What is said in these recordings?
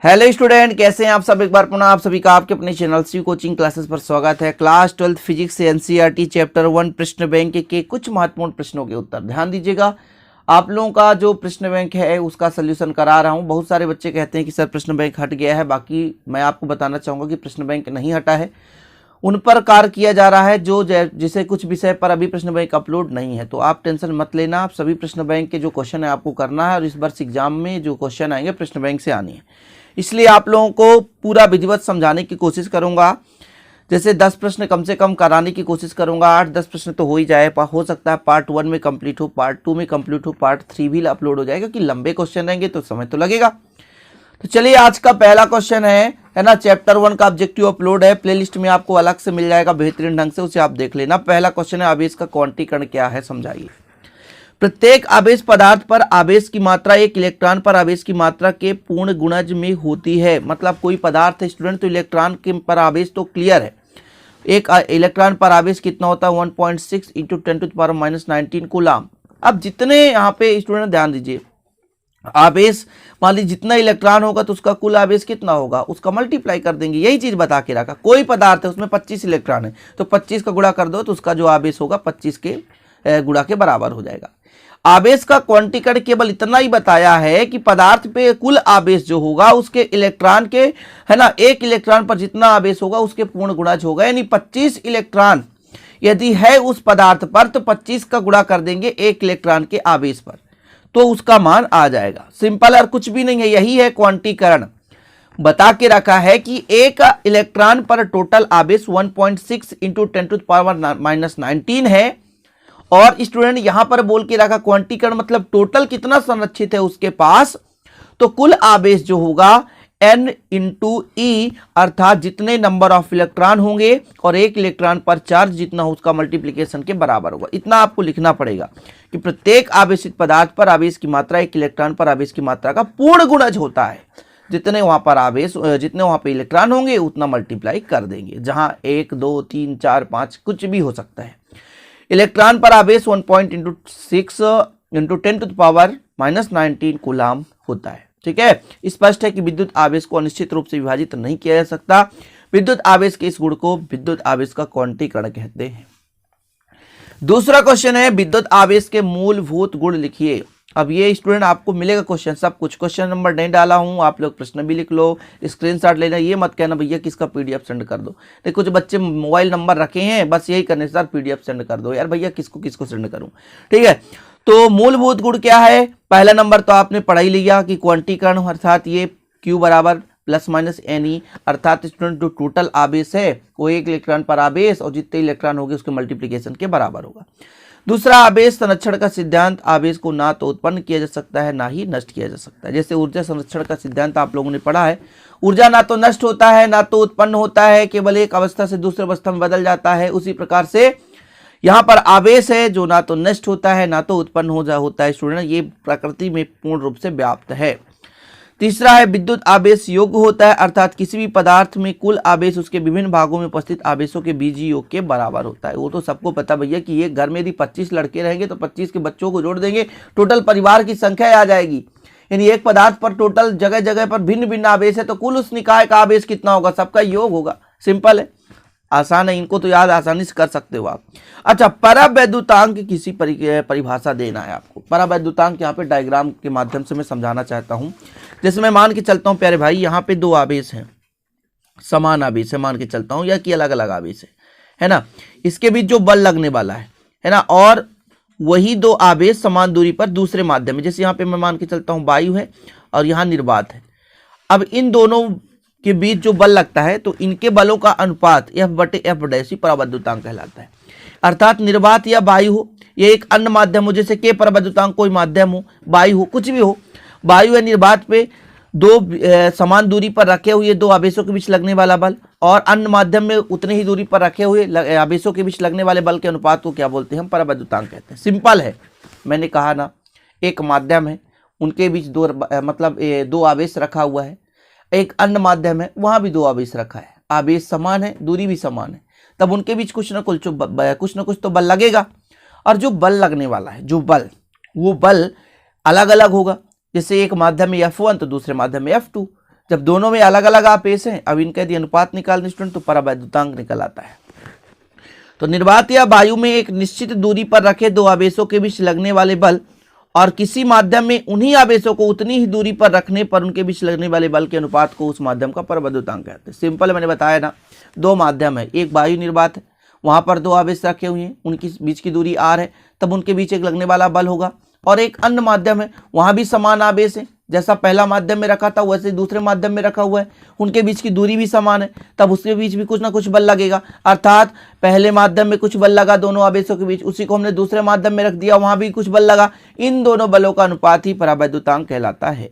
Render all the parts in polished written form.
Hello student, कैसे हैं आप सब। एक बार पुनः आप सभी का आपके अपने चैनल सी कोचिंग क्लासेस पर स्वागत है। क्लास 12 फिजिक्स से एनसीईआरटी चैप्टर 1 प्रश्न बैंक के कुछ महत्वपूर्ण प्रश्नों के उत्तर ध्यान दीजिएगा। आप लोगों का जो प्रश्न बैंक है उसका सोल्यूशन करा रहा हूं। बहुत सारे बच्चे कहते हैं कि सर प्रश्न बैंक हट गया है, बाकी मैं आपको बताना चाहूँगा कि प्रश्न बैंक नहीं हटा है, उन पर कार्य किया जा रहा है। जो जिसे कुछ विषय पर अभी प्रश्न बैंक अपलोड नहीं है, तो आप टेंशन मत लेना। आप सभी प्रश्न बैंक के जो क्वेश्चन है आपको करना है, और इस वर्ष एग्जाम में जो क्वेश्चन आएंगे प्रश्न बैंक से आनी है, इसलिए आप लोगों को पूरा विधिवत समझाने की कोशिश करूंगा। जैसे 10 प्रश्न कम से कम कराने की कोशिश करूंगा। 8-10 प्रश्न तो हो ही जाए, हो सकता है पार्ट 1 में कंप्लीट हो, पार्ट 2 में कंप्लीट हो, पार्ट 3 भी अपलोड हो जाएगा, क्योंकि लंबे क्वेश्चन रहेंगे तो समय तो लगेगा। तो चलिए आज का पहला क्वेश्चन है ना, चैप्टर 1 का ऑब्जेक्टिव अपलोड है, प्लेलिस्ट में आपको अलग से मिल जाएगा बेहतरीन ढंग से, उसे आप देख लेना। पहला क्वेश्चन है आवेश का क्वांटीकरण क्या है, समझाइए। प्रत्येक आवेश पदार्थ पर आवेश की मात्रा एक इलेक्ट्रॉन पर आवेश की मात्रा के पूर्ण गुणज में होती है। मतलब कोई पदार्थ है स्टूडेंट, तो इलेक्ट्रॉन के पर आवेश तो क्लियर है। एक इलेक्ट्रॉन पर आवेश कितना होता है, 1.6 × 10⁻⁻19 कूलम। अब जितने यहाँ पे स्टूडेंट ध्यान दीजिए, आवेश मान लीजिए जितना इलेक्ट्रॉन होगा तो उसका कुल आवेश कितना होगा, उसका मल्टीप्लाई कर देंगे। यही चीज बता के रखा। कोई पदार्थ है उसमें 25 इलेक्ट्रॉन है, तो 25 का गुणा कर दो तो उसका जो आवेश होगा 25 के गुणा के बराबर हो जाएगा। आवेश का क्वांटीकरण केवल इतना ही बताया है कि पदार्थ पे कुल आवेश जो होगा उसके इलेक्ट्रॉन के, है ना, एक इलेक्ट्रॉन पर जितना आवेश होगा उसके पूर्ण गुणज होगा। यानी 25 इलेक्ट्रॉन यदि है उस पदार्थ पर, तो 25 का गुणा कर देंगे एक इलेक्ट्रॉन के आवेश पर, तो उसका मान आ जाएगा। सिंपल, और कुछ भी नहीं है, यही है क्वांटीकरण। बता के रखा है कि एक इलेक्ट्रॉन पर टोटल आवेश 1.6 × 10⁻⁻19 है। और स्टूडेंट यहां पर बोल के रखा क्वांटीकरण मतलब टोटल कितना संरक्षित है उसके पास, तो कुल आवेश जो होगा n × e, अर्थात जितने नंबर ऑफ इलेक्ट्रॉन होंगे और एक इलेक्ट्रॉन पर चार्ज जितना हो उसका मल्टीप्लिकेशन के बराबर होगा। इतना आपको लिखना पड़ेगा कि प्रत्येक आवेशित पदार्थ पर आवेश की मात्रा एक इलेक्ट्रॉन पर आवेश की मात्रा का पूर्ण गुणज होता है। जितने वहां पर आवेश, जितने वहां पर इलेक्ट्रॉन होंगे उतना मल्टीप्लाई कर देंगे, जहां 1 2 3 4 5 कुछ भी हो सकता है। इलेक्ट्रॉन पर आवेश 1.6 × 10⁻⁻19 कूलम होता है। ठीक है, स्पष्ट है कि विद्युत आवेश को अनिश्चित रूप से विभाजित नहीं किया जा सकता। विद्युत आवेश के इस गुण को विद्युत आवेश का क्वांटीकरण कहते हैं। दूसरा क्वेश्चन है विद्युत आवेश के मूलभूत गुण लिखिए। अब ये स्टूडेंट आपको मिलेगा क्वेश्चन, सब कुछ क्वेश्चन नंबर नहीं डाला हूं, आप लोग प्रश्न भी लिख लो, स्क्रीनशॉट लेना। ये मत कहना भैया किसका पीडीएफ सेंड कर दो। देखो कुछ बच्चे मोबाइल नंबर रखे हैं, बस यही करने सर पीडीएफ सेंड कर दो। यार भैया किसको किसको सेंड करूं। ठीक है, तो मूलभूत गुण क्या है। पहला नंबर तो आपने पढ़ा ही लिया कि क्वांटीकरण, अर्थात ये Q बराबर ±Ne, अर्थात स्टूडेंट जो टोटल आवेश है वो एक इलेक्ट्रॉन पर आवेश और जितने इलेक्ट्रॉन होंगे उसके मल्टीप्लीकेशन के बराबर होगा। दूसरा, आवेश संरक्षण का सिद्धांत, आवेश को ना तो उत्पन्न किया जा सकता है ना ही नष्ट किया जा सकता है। जैसे ऊर्जा संरक्षण का सिद्धांत आप लोगों ने पढ़ा है, ऊर्जा ना तो नष्ट होता है ना तो उत्पन्न होता है, केवल एक अवस्था से दूसरी अवस्था में बदल जाता है। उसी प्रकार से यहाँ पर आवेश है जो ना तो नष्ट होता है ना तो उत्पन्न होता है। स्टूडेंट ये प्रकृति में पूर्ण रूप से व्याप्त है। तीसरा है विद्युत आवेश योग्य होता है, अर्थात किसी भी पदार्थ में कुल आवेश उसके विभिन्न भागों में उपस्थित आवेशों के बीजीय योग के बराबर होता है। वो तो सबको पता भैया कि एक घर में यदि 25 लड़के रहेंगे तो 25 के बच्चों को जोड़ देंगे, टोटल परिवार की संख्या आ जाएगी। यानी एक पदार्थ पर टोटल जगह जगह पर भिन्न भिन्न आवेश है, तो कुल उस निकाय का आवेश कितना होगा, सबका योग होगा। सिंपल है, आसान है, इनको तो याद आसानी से कर सकते हो आप। अच्छा, परावैद्युतांक की किसी परिभाषा देना है आपको। परावैद्युतांक यहाँ पे डायग्राम के माध्यम से मैं समझाना चाहता हूँ। जैसे मैं मान के चलता हूँ प्यारे भाई, यहाँ पे दो आवेश हैं, समान आवेश है मान के चलता हूँ, या कि अलग अलग आवेश है ना। इसके बीच जो बल लगने वाला है ना, और वही दो आवेश समान दूरी पर दूसरे माध्यम में, जैसे यहाँ पे मैं मान के चलता हूँ वायु है और यहाँ निर्वात है। अब इन दोनों के बीच जो बल लगता है तो इनके बलों का अनुपात F/F' परावैद्युतांक कहलाता है। अर्थात निर्वात या वायु हो, ये एक अन्य माध्यम हो, जैसे के परावैद्युतांक कोई माध्यम हो, वायु हो, कुछ भी हो, वायु या निर्वात पे दो समान दूरी पर रखे हुए दो आवेशों के बीच लगने वाला बल, और अन्य माध्यम में उतनी ही दूरी पर रखे हुए आवेशों के बीच लगने वाले बल के अनुपात को क्या बोलते हैं, हम परावैद्युतांक कहते हैं। सिंपल है, मैंने कहा ना, एक माध्यम है उनके बीच दो आवेश रखा हुआ है, एक अन्य माध्यम है वहां भी दो आवेश रखा है, आवेश समान है, दूरी भी समान है, तब उनके बीच कुछ ना कुछ तो बल लगेगा। और जो बल लगने वाला है, जो बल, वो बल अलग अलग होगा। जैसे एक माध्यम में F1 तो दूसरे माध्यम में F2, जब दोनों में अलग अलग आवेश हैं, अब इनका यदि अनुपात निकालने स्टूडेंट तो परावैद्युतांक निकल आता है। तो निर्वात या वायु में एक निश्चित दूरी पर रखे दो आवेशों के बीच लगने वाले बल और किसी माध्यम में उन्हीं आवेशों को उतनी ही दूरी पर रखने पर उनके बीच लगने वाले बल के अनुपात को उस माध्यम का परावैद्युतांक कहते हैं। सिंपल मैंने बताया ना, दो माध्यम है, एक वायु निर्वात है, वहां पर दो आवेश रखे हुए हैं, उनकी बीच की दूरी r है, तब उनके बीच एक लगने वाला बल होगा। और एक अन्य माध्यम है, वहां भी समान आवेश है, जैसा पहला माध्यम में रखा था वैसे दूसरे माध्यम में रखा हुआ है, उनके बीच की दूरी भी समान है, तब उसके बीच भी कुछ ना कुछ बल लगेगा। अर्थात पहले माध्यम में कुछ बल लगा दोनों आवेशों के बीच, उसी को हमने दूसरे माध्यम में रख दिया, वहां भी कुछ बल लगा। इन दोनों बलों का अनुपात ही परावैद्युतांक कहलाता है।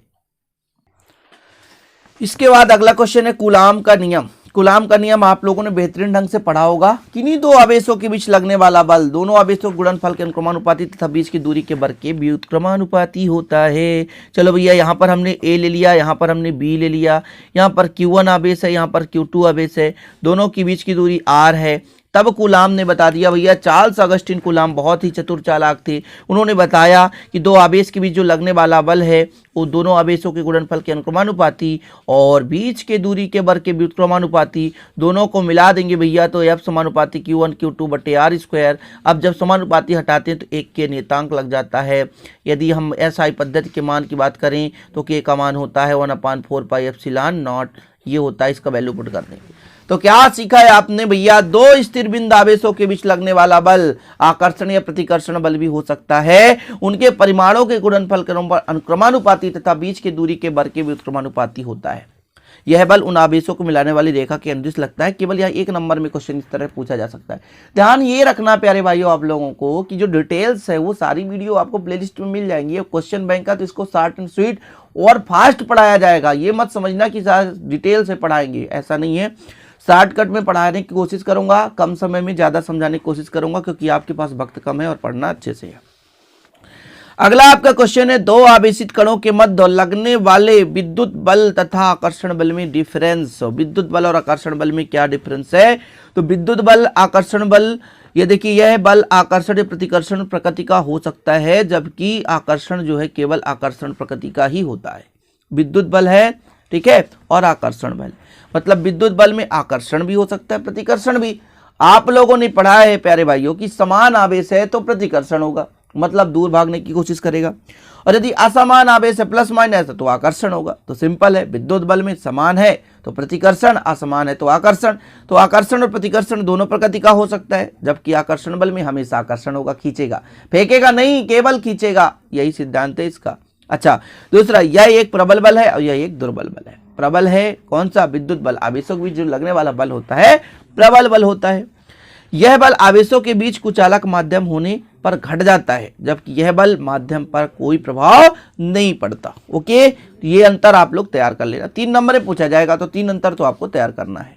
इसके बाद अगला क्वेश्चन है कूलाम का नियम। कूलाम का नियम आप लोगों ने बेहतरीन ढंग से पढ़ा होगा। किन्हीं दो आवेशों के बीच लगने वाला बल दोनों आवेशों के गुणनफल के अनुक्रमानुपाती तथा बीच की दूरी के वर्ग के व्युत्क्रमानुपाती होता है। चलो भैया, यहाँ पर हमने ए ले लिया, यहाँ पर हमने बी ले लिया, यहाँ पर Q1 आवेश है, यहाँ पर Q2 आवेश है, दोनों के बीच की दूरी r है। तब कूलाम ने बता दिया, भैया चार्ल्स ऑगस्टिन कूलाम बहुत ही चतुर चालाक थे, उन्होंने बताया कि दो आवेश के बीच जो लगने वाला बल है वो दोनों आवेशों के गुणनफल के अनुक्रमानुपाती और बीच के दूरी के वर्ग के व्युत्क्रमानुपाती, दोनों को मिला देंगे भैया तो F समानुपाती Q1 Q2 बटे r स्क्वायर। अब जब समानुपाती हटाते हैं तो एक के नियतांक लग जाता है। यदि हम SI पद्धति के मान की बात करें तो k का मान होता है 1/4 पाई एप्सिलॉन नॉट, ये होता है, इसका वैल्यू पुट कर देंगे। तो क्या सीखा है आपने भैया, दो स्थिर बिंदु आवेशों के बीच लगने वाला बल आकर्षण या प्रतिकर्षण बल भी हो सकता है, उनके परिमाणों के गुणनफल के अनुक्रमानुपाती तथा बीच की दूरी के वर्ग के व्युत्क्रमानुपाती होता है। यह बल उन आवेशों को मिलाने वाली रेखा के अनुदिश लगता है। केवल यह एक नंबर में क्वेश्चन इस तरह पूछा जा सकता है। ध्यान ये रखना प्यारे भाइयों आप लोगों को कि जो डिटेल्स है वो सारी वीडियो आपको प्लेलिस्ट में मिल जाएंगी। क्वेश्चन बैंक का तो इसको शॉर्ट एंड स्वीट और फास्ट पढ़ाया जाएगा। ये मत समझना कि डिटेल से पढ़ाएंगे, ऐसा नहीं है। शॉर्टकट में पढ़ाने की कोशिश करूंगा, कम समय में ज़्यादा समझाने की कोशिश करूंगा, क्योंकि आपके पास वक्त कम है और पढ़ना अच्छे से है। अगला आपका क्वेश्चन है, दो आवेशित कणों के मध्य लगने वाले विद्युत बल तथा आकर्षण बल में डिफरेंस। विद्युत बल और आकर्षण बल में क्या डिफरेंस है? तो विद्युत बल आकर्षण बल, ये देखिए यह बल आकर्षण या प्रतिकर्षण प्रकृति का हो सकता है, जबकि आकर्षण जो है केवल आकर्षण प्रकृति का ही होता है। विद्युत बल है, ठीक है, और आकर्षण बल, मतलब विद्युत बल में आकर्षण भी हो सकता है, प्रतिकर्षण भी। आप लोगों ने पढ़ा है प्यारे भाइयों कि समान आवेश है तो प्रतिकर्षण होगा, मतलब दूर भागने की कोशिश करेगा, और यदि असमान आवेश है प्लस माइनस तो आकर्षण होगा। तो सिंपल है, विद्युत बल में समान है तो प्रतिकर्षण, असमान है तो आकर्षण। तो आकर्षण और प्रतिकर्षण दोनों प्रकृति का हो सकता है, जबकि आकर्षण बल में हमेशा आकर्षण होगा, खींचेगा, फेंकेगा नहीं, केवल खींचेगा, यही सिद्धांत है इसका। अच्छा, दूसरा, यह एक प्रबल बल है और यह एक दुर्बल बल है। प्रबल है कौन सा? विद्युत बल, आवेशों के बीच जो लगने वाला बल होता है प्रबल बल होता है। यह बल आवेशों के बीच कुचालक माध्यम होने पर घट जाता है, जबकि यह बल माध्यम पर कोई प्रभाव नहीं पड़ता। ओके, ये अंतर आप लोग तैयार कर लेना, 3 नंबर में पूछा जाएगा तो 3 अंतर तो आपको तैयार करना है।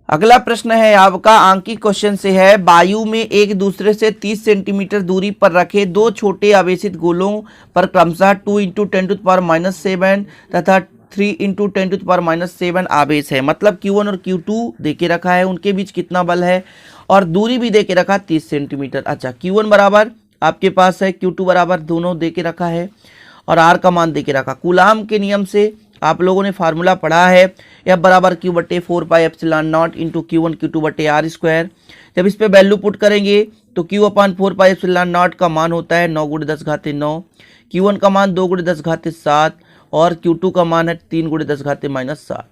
अगला प्रश्न है आपका आंकिक क्वेश्चन से है, वायु में एक दूसरे से 30 सेंटीमीटर दूरी पर रखे दो छोटे आवेशित गोलों पर क्रमशः 2 × 10⁻7 तथा 3 × 10⁻7 आवेश है। मतलब Q1 और Q2 देके रखा है, उनके बीच कितना बल है, और दूरी भी देके रखा 30 सेंटीमीटर। अच्छा, Q1 बराबर आपके पास है, Q2 बराबर, दोनों देके रखा है, और R का मान देके रखा। कूलाम के नियम से आप लोगों ने फार्मूला पढ़ा है, F बराबर Q बटे 4 pi epsilon not into Q1 Q2 बटे R स्क्वायर। जब इस पे वैल्यू पुट करेंगे तो Q/4 पाई एप्सिलॉन नॉट का मान होता है 9 × 10⁻9, Q1 का मान 2 × 10⁻7 और Q2 का मान है 3 × 10⁻7।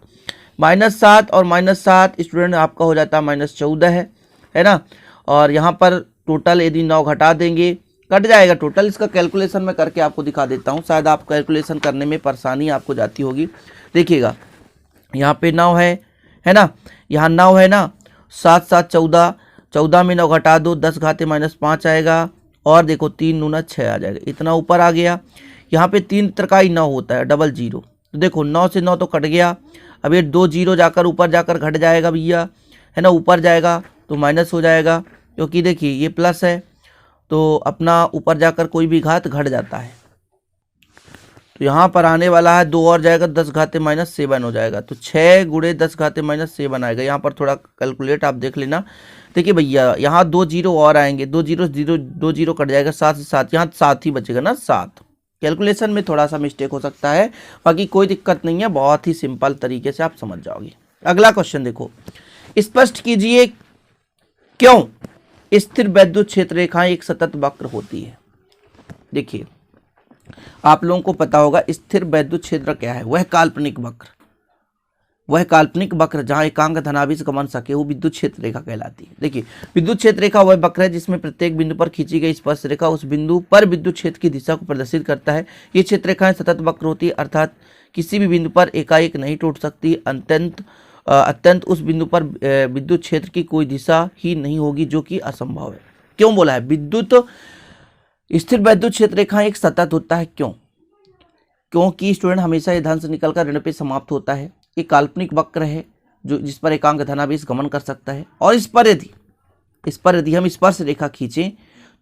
-7 और -7 स्टूडेंट आपका हो जाता है -14 है ना। और यहाँ पर टोटल यदि 9 घटा देंगे कट जाएगा टोटल। इसका कैलकुलेशन मैं करके आपको दिखा देता हूँ, शायद आप कैलकुलेशन करने में परेशानी आपको जाती होगी। देखिएगा, यहाँ पे 9 है ना, यहाँ 9 है ना, 7 7 14, 14 में 9 घटा दो 10⁻5 आएगा, और देखो 3 × 9 6 आ जाएगा, इतना ऊपर आ गया। यहाँ पे 3 त्रिकाई 9 होता है, डबल 0, तो देखो 9 से 9 तो कट गया। अब ये 2 0 जाकर ऊपर जाकर घट जाएगा भैया, है ना, ऊपर जाएगा तो माइनस हो जाएगा, क्योंकि देखिए ये प्लस है तो अपना ऊपर जाकर कोई भी घात घट जाता है। तो यहाँ पर आने वाला है 2 और जाएगा 10⁻7 हो जाएगा, तो 6 × 10⁻7 आएगा। यहाँ पर थोड़ा कैलकुलेट आप देख लेना। देखिए भैया, यहाँ 2 0 और आएंगे, 2 0 कट जाएगा, 7 से 7, यहाँ 7 ही बचेगा ना, 7। कैलकुलेशन में थोड़ा सा मिस्टेक हो सकता है, बाकी कोई दिक्कत नहीं है, बहुत ही सिंपल तरीके से आप समझ जाओगे। अगला क्वेश्चन देखो, स्पष्ट कीजिए क्यों स्थिर वैद्युत क्षेत्र रेखाएं एक सतत वक्र होती है। देखिए आप लोगों को पता होगा स्थिर वैद्युत क्षेत्र क्या है, वह काल्पनिक वक्र, वह काल्पनिक वक्र जहां एकांक धनावेश गमन सके वो विद्युत क्षेत्र रेखा कहलाती है। देखिए विद्युत क्षेत्र रेखा वह वक्र है जिसमें प्रत्येक बिंदु पर खींची गई स्पर्श रेखा उस बिंदु पर विद्युत क्षेत्र की दिशा को प्रदर्शित करता है। ये क्षेत्र रेखाएं सतत वक्र होती है, अर्थात किसी भी बिंदु पर एकाएक नहीं टूट सकती। अत्यंत उस बिंदु पर विद्युत क्षेत्र की कोई दिशा ही नहीं होगी, जो कि असंभव है। क्यों बोला है स्थिर वैद्युत क्षेत्र रेखाएं एक सतत होता है, क्योंकि स्टूडेंट हमेशा ये धन से निकलकर ऋण पे समाप्त होता है। ये काल्पनिक वक्र है जो जिस पर एकांक धनावेश गमन कर सकता है, और इस पर यदि हम स्पर्श रेखा खींचें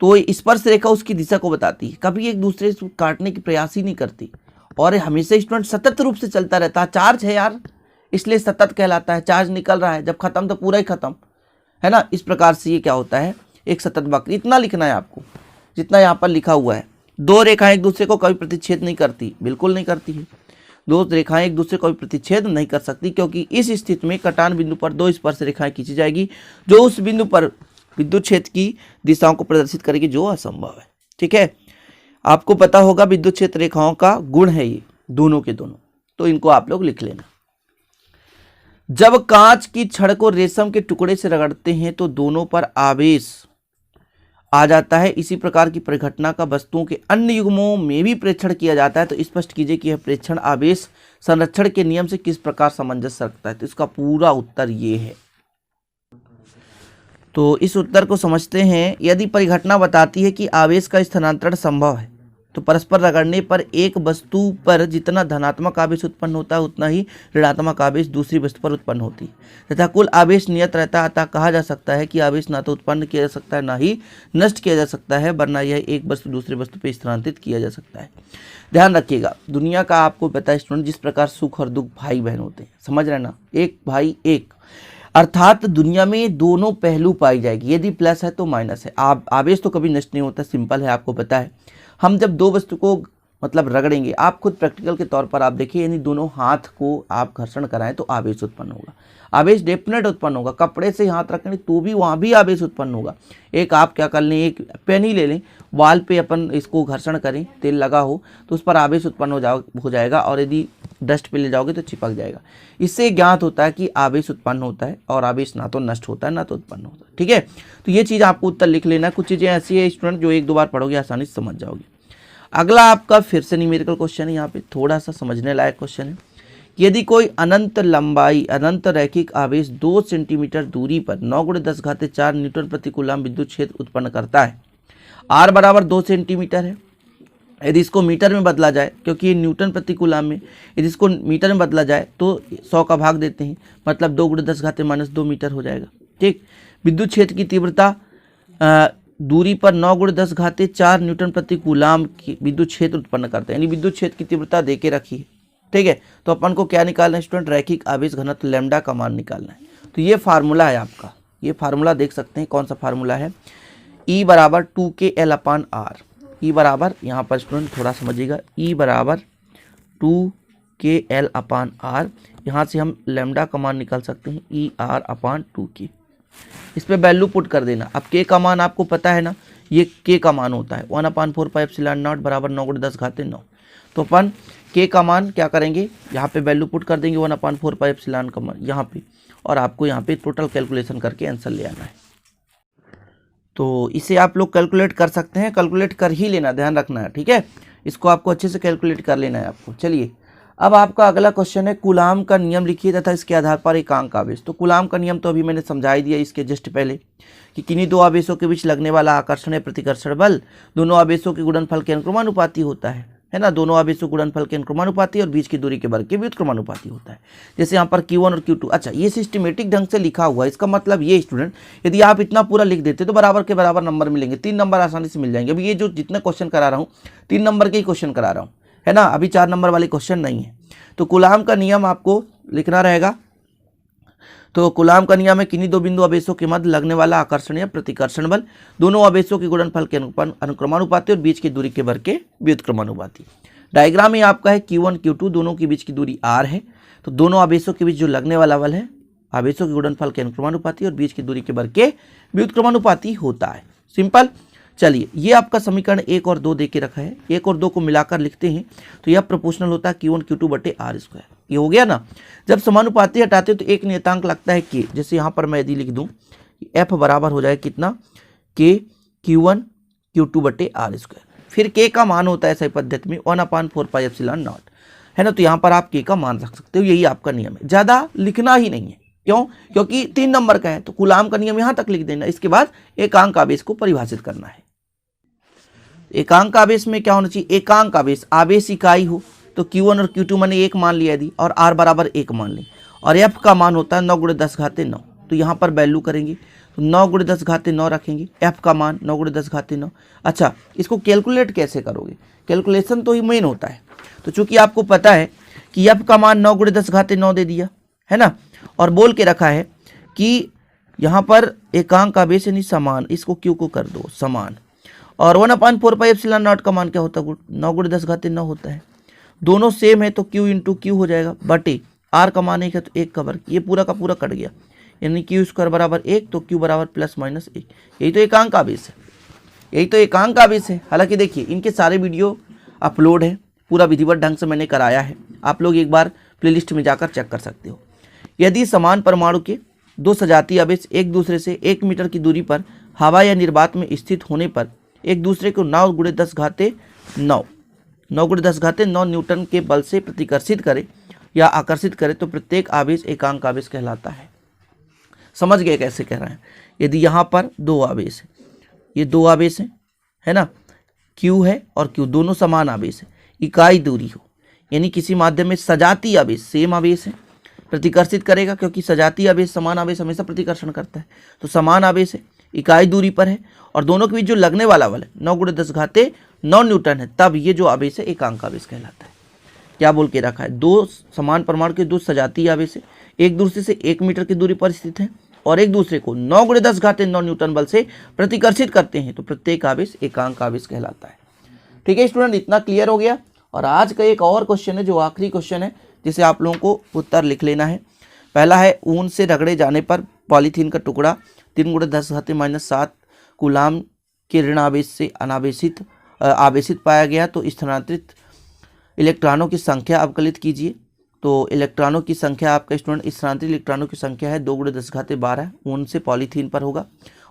तो ये स्पर्श रेखा उसकी दिशा को बताती है, कभी एक दूसरे से काटने की प्रयास ही नहीं करती, और हमेशा स्टूडेंट सतत रूप से चलता रहता है। चार्ज है यार, इसलिए सतत कहलाता है। चार्ज निकल रहा है, जब खत्म तो पूरा ही खत्म है ना। इस प्रकार से ये क्या होता है, एक सतत वक्र। इतना लिखना है आपको जितना यहाँ पर लिखा हुआ है। दो रेखाएं एक दूसरे को कभी प्रतिच्छेद नहीं करती, बिल्कुल नहीं करती है। दो रेखाएं एक दूसरे को कभी प्रतिच्छेद नहीं कर सकती, क्योंकि इस स्थिति में कटान बिंदु पर दो स्पर्श रेखाएं खींची जाएगी जो उस बिंदु पर विद्युत क्षेत्र की दिशाओं को प्रदर्शित करेगी, जो असंभव है। ठीक है, आपको पता होगा विद्युत क्षेत्र रेखाओं का गुण है ये दोनों के दोनों, तो इनको आप लोग लिख लेना। जब कांच की छड़ को रेशम के टुकड़े से रगड़ते हैं तो दोनों पर आवेश आ जाता है। इसी प्रकार की परिघटना का वस्तुओं के अन्य युग्मों में भी प्रेक्षण किया जाता है। तो स्पष्ट कीजिए कि यह प्रेक्षण आवेश संरक्षण के नियम से किस प्रकार सामंजस्य रखता है। तो इसका पूरा उत्तर ये है। तो इस उत्तर को समझते हैं। यदि परिघटना बताती है कि आवेश का स्थानांतरण संभव है, तो परस्पर रगड़ने पर एक वस्तु पर जितना धनात्मक आवेश उत्पन्न होता है उतना ही ऋणात्मक आवेश दूसरी वस्तु पर उत्पन्न होती है तथा कुल आवेश नियत रहता है। अतः कहा जा सकता है कि आवेश ना तो उत्पन्न किया जा सकता है ना ही नष्ट किया जा सकता है, वरना यह एक वस्तु दूसरी वस्तु पर स्थानांतरित किया जा सकता है। ध्यान रखिएगा, दुनिया का आपको पता है स्टूडेंट, जिस प्रकार सुख और दुख भाई बहन होते हैं, समझ रहे ना, एक भाई एक, अर्थात दुनिया में दोनों पहलू पाई जाएगी। यदि प्लस है तो माइनस है। आवेश तो कभी नष्ट नहीं होता, सिंपल है, आपको पता है। हम जब दो वस्तु को मतलब रगड़ेंगे, आप खुद प्रैक्टिकल के तौर पर आप देखिए, यानी दोनों हाथ को आप घर्षण कराएं तो आवेश उत्पन्न होगा। आवेश डेफिनेट उत्पन्न होगा। कपड़े से हाथ रखेंगे तो भी वहाँ भी आवेश उत्पन्न होगा। एक आप क्या कर लें, एक पेन ही ले लें, वाल पे अपन इसको घर्षण करें, तेल लगा हो तो उस पर आवेश उत्पन्न हो जाएगा, और यदि डस्ट पे ले जाओगे तो चिपक जाएगा। इससे ज्ञात होता है कि आवेश उत्पन्न होता है, और आवेश ना तो नष्ट होता है ना तो उत्पन्न होता है। ठीक है, तो ये चीज़ आपको उत्तर लिख लेना है। कुछ चीज़ें ऐसी है स्टूडेंट जो एक दो बार पढ़ोगे आसानी से समझ जाओगे। अगला आपका फिर से न्यूमेरिकल क्वेश्चन है, यहाँ पे थोड़ा सा समझने लायक क्वेश्चन है। यदि कोई अनंत लंबाई अनंत रैखिक आवेश 2 सेंटीमीटर दूरी पर 9 × 10⁴ न्यूटन प्रति कूलम विद्युत क्षेत्र उत्पन्न करता है, r बराबर 2 सेंटीमीटर है। यदि इसको मीटर में बदला जाए, क्योंकि ये न्यूटन प्रति कूलम में, यदि इसको मीटर में बदला जाए तो 100 का भाग देते हैं, मतलब 2 × 10⁻² मीटर हो जाएगा। ठीक, विद्युत क्षेत्र की तीव्रता दूरी पर 9 × 10⁴ न्यूटन प्रति कूलम की विद्युत क्षेत्र उत्पन्न करते हैं, यानी विद्युत क्षेत्र की तीव्रता दे के रखी है। ठीक है, तो अपन को क्या निकालना है स्टूडेंट, रैखिक आवेश घनत्व लैम्डा का मान निकालना है। तो ये फार्मूला है आपका, ये फार्मूला देख सकते हैं कौन सा फार्मूला है, E बराबर 2kL/r। E बराबर, यहाँ पर स्टूडेंट थोड़ा समझिएगा, E बराबर 2kL/r। यहाँ से हम लैम्डा का मान निकाल सकते हैं ER/2k। इस पे वैल्यू पुट कर देना। अब k का मान आपको पता है ना, ये k का मान होता है 1/4πε0 बराबर 9 × 10⁻⁹। तो अपन k का मान क्या करेंगे, यहाँ पे वैल्यू पुट कर देंगे 1/4πε का मान यहाँ पे, और आपको यहाँ पे टोटल कैलकुलेशन करके आंसर ले आना है। तो इसे आप लोग कैलकुलेट कर सकते हैं, कैलकुलेट कर ही लेना, ध्यान रखना है। ठीक है, इसको आपको अच्छे से कैलकुलेट कर लेना है आपको। चलिए, अब आपका अगला क्वेश्चन है, कूलाम का नियम लिखिए तथा इसके आधार पर एकांक आवेश। तो कूलाम का नियम तो अभी मैंने समझा ही दिया इसके जस्ट पहले, कि किन्हीं दो आवेशों के बीच लगने वाला आकर्षण या प्रतिकर्षण बल दोनों आवेशों के गुणनफल के अनुक्रमानुपाती होता है ना। दोनों आवेशों गुणनफल के अनुक्रमानुपाती और बीच की दूरी के वर्ग के भी उत्क्रमानुपाती होता है। जैसे यहाँ पर Q1 और Q2, अच्छा ये सिस्टमेटिक ढंग से लिखा हुआ है। इसका मतलब ये स्टूडेंट, यदि आप इतना पूरा लिख देते तो बराबर के बराबर नंबर मिलेंगे, 3 नंबर आसानी से मिल जाएंगे। अभी ये जो जितने क्वेश्चन करा रहा हूँ 3 नंबर के ही क्वेश्चन करा रहा हूँ, है ना, अभी 4 नंबर वाले क्वेश्चन नहीं है। तो कूलाम का नियम आपको लिखना रहेगा, तो कूलाम का नियम है किन्हीं दो बिंदु आवेशों के मध्य लगने वाला आकर्षण या प्रतिकर्षण बल दोनों आवेशों के गुणनफल के अनुक्रमानुपाती और बीच की दूरी के वर्ग के व्युत्क्रमानुपाती। डायग्राम में आपका है Q1 Q2 दोनों के बीच की दूरी r है, तो दोनों आवेशों के बीच जो लगने वाला बल है आवेशों के गुणनफल के अनुक्रमानुपाती और बीच की दूरी के वर्ग के व्युत्क्रमानुपाती होता है। सिंपल। चलिए ये आपका समीकरण 1 और 2 दे के रखा है, 1 और 2 को मिलाकर लिखते हैं तो यह प्रोपोर्शनल होता है Q1 Q2 बटे r स्क्वायर। ये हो गया ना। जब समानुपाती हटाते हैं तो एक नियतांक लगता है k, जैसे यहाँ पर मैं यदि लिख दूँ f बराबर हो जाए कितना k Q1 Q2 बटे r स्क्वायर। फिर k का मान होता है सही पद्धति में 1/4 पाई एप्सिलॉन नॉट, है ना। तो यहाँ पर आप k का मान रख सकते हो, यही आपका नियम है, ज़्यादा लिखना ही नहीं है। क्यों? क्योंकि 3 नंबर का है तो कूलाम का नियम यहाँ तक लिख देना, इसके बाद एकांक आवेश को परिभाषित करना है। एकांक आवेश में क्या होना चाहिए? एकांक आवेश आवेश इकाई हो तो Q1 और Q2 मैंने 1 मान लिया यदि और r बराबर 1 मान लें और f का मान होता है 9 × 10 घाते 9, तो यहाँ पर वैल्यू करेंगे तो 9 × 10 घाते 9 रखेंगे, f का मान 9 × 10 घाते 9। अच्छा इसको कैलकुलेट कैसे करोगे? कैलकुलेशन तो ही मेन होता है। तो चूंकि आपको पता है कि f का मान 9 × 10 घाते 9 दे दिया है ना, और बोल के रखा है कि यहाँ पर एकांक आवेश यानी समान, इसको Q को कर दो समान, और 1/4 पाई एप्सिलॉन नॉट का मान क्या होता है? 9 × 10 घाते 9 होता है। दोनों सेम है तो Q × Q हो जाएगा बटे R का मान 1 है तो 1 का वर्ग, ये पूरा का पूरा कट गया, यानी Q स्क्वायर बराबर 1 तो Q बराबर ±1। यही तो एकांक आवेश है, यही तो एकांक आवेश है। हालांकि देखिए इनके सारे वीडियो अपलोड है, पूरा विधिवत ढंग से मैंने कराया है, आप लोग एक बार प्लेलिस्ट में जाकर चेक कर सकते हो। यदि समान परमाणु के दो सजातीय आवेश एक दूसरे से 1 मीटर की दूरी पर हवा या निर्वात में स्थित होने पर एक दूसरे को 9 × 10 घाते 9 न्यूटन के बल से प्रतिकर्षित करे या आकर्षित करे तो प्रत्येक आवेश एकांक आवेश कहलाता है। समझ गए कैसे कह रहे हैं? यदि यहाँ पर 2 आवेश है, ये 2 आवेश है ना, Q है और Q दोनों समान आवेश है, इकाई दूरी हो, यानी किसी माध्यम में सजातीय आवेश सेम आवेश है प्रतिकर्षित करेगा, क्योंकि सजातीय आवेश समान आवेश हमेशा प्रतिकर्षण करता है, तो समान आवेश है इकाई दूरी पर है और दोनों के बीच जो लगने वाला बल है 9 × 10 घाते 9 न्यूटन है, तब ये जो आवेश है एकांक आवेश कहलाता है। क्या बोल के रखा है? 2 समान परमाणु के 2 सजातीय आवेश है एक दूसरे से 1 मीटर की दूरी पर स्थित है और एक दूसरे को 9 × 10 घाते 9 न्यूटन बल से प्रतिकर्षित करते हैं तो प्रत्येक आवेश एकांक आवेश कहलाता है। ठीक है स्टूडेंट, इतना क्लियर हो गया। और आज का एक और क्वेश्चन है जो आखिरी क्वेश्चन है, जिसे आप लोगों को उत्तर लिख लेना है। पहला है ऊन से रगड़े जाने पर पॉलीथीन का टुकड़ा 3 × 10 घाते -7 कूलाम के ऋण आवेश से आवेशित पाया गया, तो स्थानांतरित इलेक्ट्रॉनों की संख्या अवकलित कीजिए। तो इलेक्ट्रॉनों की संख्या आपका स्टूडेंट स्थानांतरित इलेक्ट्रॉनों की संख्या है 2 × 10 घाते 12 ऊन से पॉलीथीन पर होगा।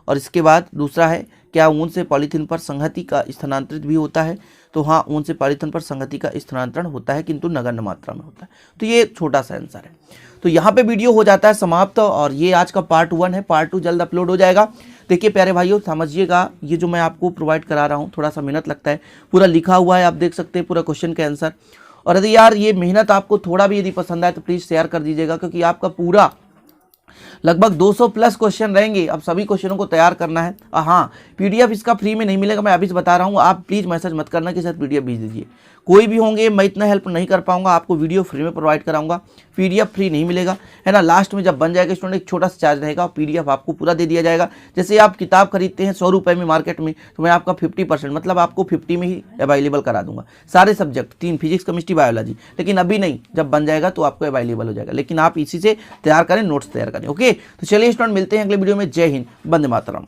और इसके बाद दूसरा है क्या ऊन से पॉलीथीन पर संहति का स्थानांतरित भी होता है? तो हाँ, ऊन से पॉलीथीन पर संहति का स्थानांतरण होता है, किंतु नगण्य मात्रा में होता है। तो ये छोटा सा आंसर है। तो यहाँ पे वीडियो हो जाता है समाप्त और ये आज का पार्ट 1 है, पार्ट 2 जल्द अपलोड हो जाएगा। देखिए प्यारे भाइयों, समझिएगा ये जो मैं आपको प्रोवाइड करा रहा हूँ थोड़ा सा मेहनत लगता है, पूरा लिखा हुआ है, आप देख सकते हैं पूरा क्वेश्चन का आंसर। और यदि यार ये मेहनत आपको थोड़ा भी यदि पसंद आए तो प्लीज़ शेयर कर दीजिएगा, क्योंकि आपका पूरा लगभग 200 प्लस क्वेश्चन रहेंगे, अब सभी क्वेश्चनों को तैयार करना है। हाँ, पीडीएफ इसका फ्री में नहीं मिलेगा, मैं अभी से बता रहा हूँ। आप प्लीज़ मैसेज मत करना कि सर पीडीएफ भेज दीजिए, कोई भी होंगे मैं इतना हेल्प नहीं कर पाऊंगा, आपको वीडियो फ्री में प्रोवाइड कराऊंगा, पीडीएफ फ्री नहीं मिलेगा, है ना। लास्ट में जब बन जाएगा स्टूडेंट एक छोटा सा चार्ज रहेगा, पीडीएफ आपको पूरा दे दिया जाएगा। जैसे आप किताब खरीदते हैं 100 रुपये में मार्केट में, तो मैं आपका 50% मतलब आपको 50 में ही अवेलेबल करा दूंगा सारे सब्जेक्ट, 3 फिजिक्स केमिस्ट्री बायोलॉजी। लेकिन अभी नहीं, जब बन जाएगा तो आपको अवेलेबल हो जाएगा, लेकिन आप इसी से तैयार करें, नोट्स तैयार करें। ओके, तो चलिए स्टूडेंट मिलते हैं अगले वीडियो में। जय हिंद, वंदे मातरम।